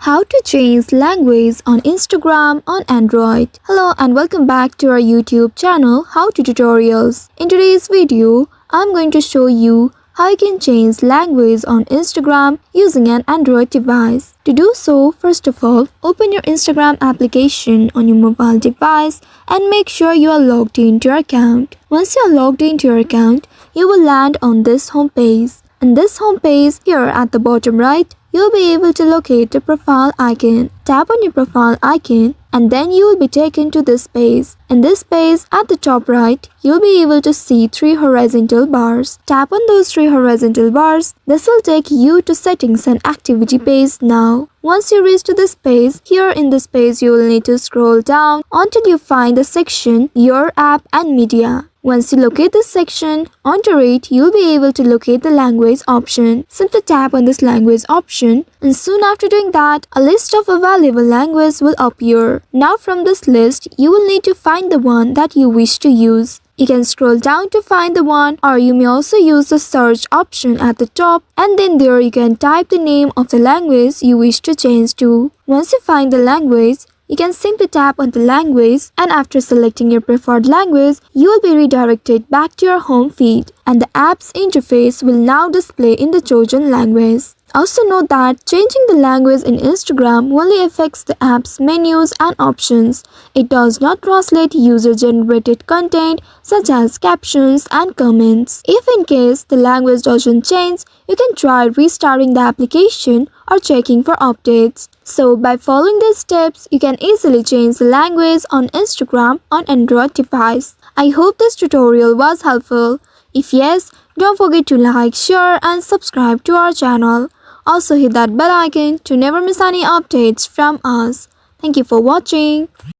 How to change language on Instagram on Android. Hello and welcome back to our YouTube channel How to Tutorials. In today's video, I'm going to show you how you can change language on Instagram using an Android device. To do so, first of all, open your Instagram application on your mobile device and make sure you are logged into your account. Once you are logged into your account, you will land on this homepage. In this homepage, here at the bottom right, you'll be able to locate the profile icon. Tap on your profile icon and then you will be taken to this page. In this page, at the top right, you'll be able to see 3 horizontal bars. Tap on those 3 horizontal bars. This will take you to settings and activity page now. Once you reach to this page, here in this page you will need to scroll down until you find the section Your App and Media. Once you locate this section, under it, you'll be able to locate the language option. Simply tap on this language option and soon after doing that, a list of available languages will appear. Now from this list, you will need to find the one that you wish to use. You can scroll down to find the one, or you may also use the search option at the top and then there you can type the name of the language you wish to change to. Once you find the language, you can simply tap on the language and after selecting your preferred language, you will be redirected back to your home feed and the app's interface will now display in the chosen language. Also note that changing the language in Instagram only affects the app's menus and options. It does not translate user-generated content such as captions and comments. If in case the language doesn't change, you can try restarting the application or checking for updates. So by following these steps, you can easily change the language on Instagram on Android device. I hope this tutorial was helpful. If yes, don't forget to like, share and subscribe to our channel. Also hit that bell icon to never miss any updates from us. Thank you for watching.